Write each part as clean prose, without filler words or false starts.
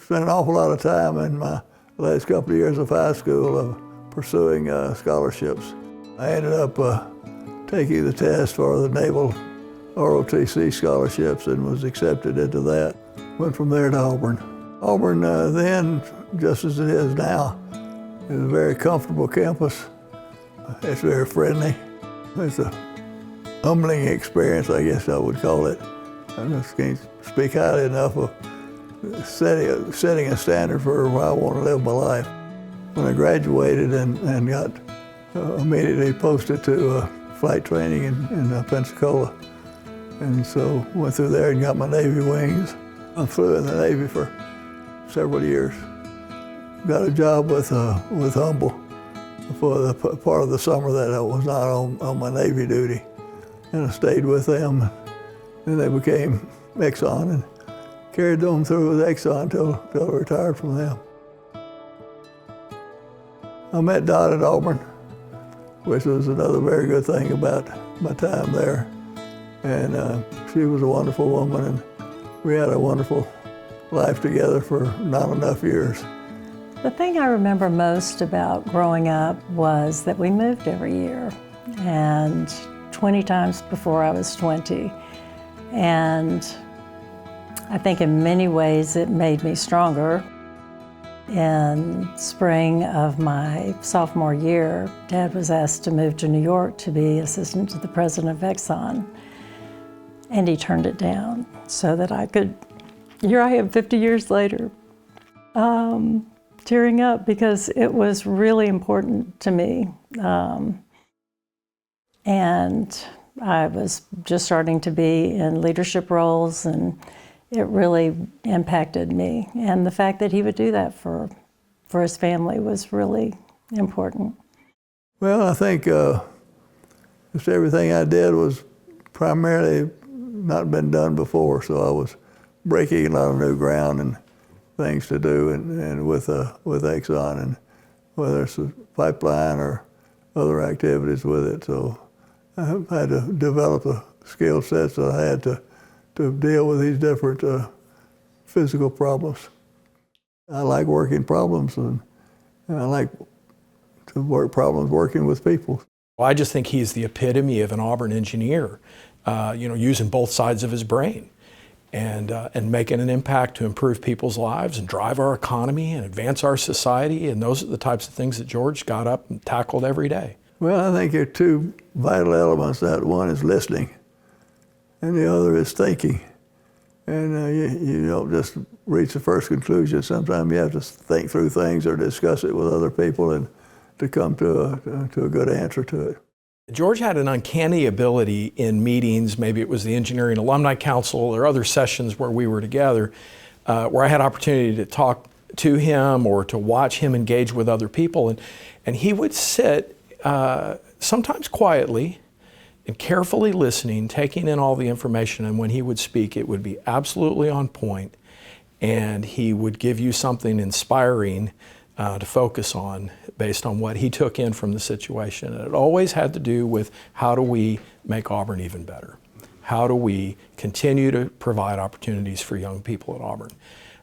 spent an awful lot of time in my last couple of years of high school of pursuing scholarships. I ended up taking the test for the Naval ROTC scholarships and was accepted into that. Went from there to Auburn. Auburn then, just as it is now, is a very comfortable campus. It's very friendly. It's a humbling experience, I guess I would call it. I just can't speak highly enough of setting a standard for how I want to live my life. When I graduated and got immediately posted to flight training in Pensacola, and so went through there and got my Navy wings. I flew in the Navy for several years. Got a job with Humble for the part of the summer that I was not on my Navy duty, and I stayed with them. Then they became Exxon and carried them through with Exxon until I retired from them. I met Dot at Auburn, which was another very good thing about my time there. And she was a wonderful woman, and we had a wonderful life together for not enough years. The thing I remember most about growing up was that we moved every year, and 20 times before I was 20. And I think in many ways it made me stronger. In spring of my sophomore year, Dad was asked to move to New York to be assistant to the president of Exxon. And he turned it down so that I could, here I am 50 years later, tearing up because it was really important to me. And I was just starting to be in leadership roles, and it really impacted me. And the fact that he would do that for his family was really important. Well, I think just everything I did was primarily not been done before, so I was breaking a lot of new ground and things to do and with Exxon, and whether it's a pipeline or other activities with it. So I had to develop the skill sets that I had to deal with these different physical problems. I like working problems, and I like to work problems working with people. Well, I just think he's the epitome of an Auburn engineer, using both sides of his brain and making an impact to improve people's lives and drive our economy and advance our society. And those are the types of things that George got up and tackled every day. Well, I think there are two vital elements. That one is listening, and the other is thinking. And you don't just reach the first conclusion. Sometimes you have to think through things or discuss it with other people and to come to a good answer to it. George had an uncanny ability in meetings, maybe it was the Engineering Alumni Council or other sessions where we were together, where I had opportunity to talk to him or to watch him engage with other people. And he would sit, sometimes quietly, and carefully listening, taking in all the information, and when he would speak, it would be absolutely on point, and he would give you something inspiring to focus on based on what he took in from the situation. And it always had to do with how do we make Auburn even better? How do we continue to provide opportunities for young people at Auburn?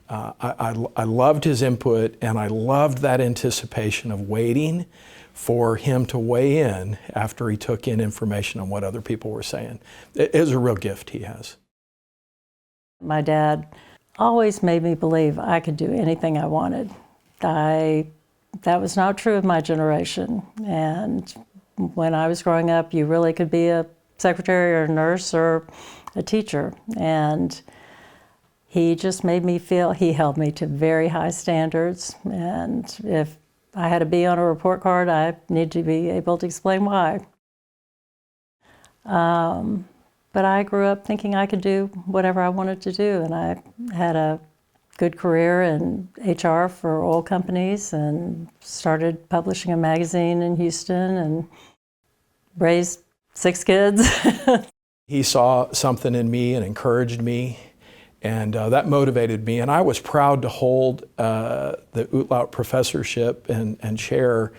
I loved his input, and I loved that anticipation of waiting for him to weigh in after he took in information on what other people were saying. It is a real gift he has. My dad always made me believe I could do anything I wanted. That was not true of my generation. And when I was growing up, you really could be a secretary or a nurse or a teacher. And he just made me feel, he held me to very high standards. And if I had a B on a report card, I need to be able to explain why. But I grew up thinking I could do whatever I wanted to do, and I had a good career in HR for oil companies and started publishing a magazine in Houston and raised 6 kids. He saw something in me and encouraged me, and that motivated me. And I was proud to hold the Uthlaut professorship and chair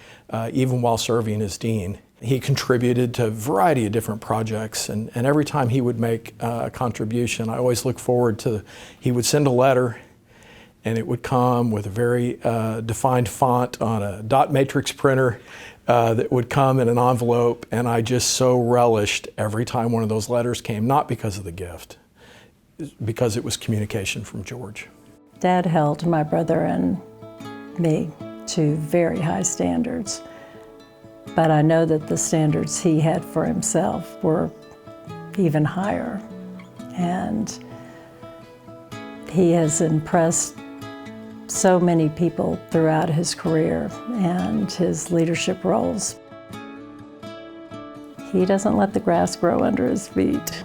even while serving as dean. He contributed to a variety of different projects, and every time he would make a contribution, I always look forward to, he would send a letter, and it would come with a very defined font on a dot matrix printer that would come in an envelope, and I just so relished every time one of those letters came, not because of the gift, because it was communication from George. Dad held my brother and me to very high standards, but I know that the standards he had for himself were even higher, and he has impressed so many people throughout his career and his leadership roles. He doesn't let the grass grow under his feet.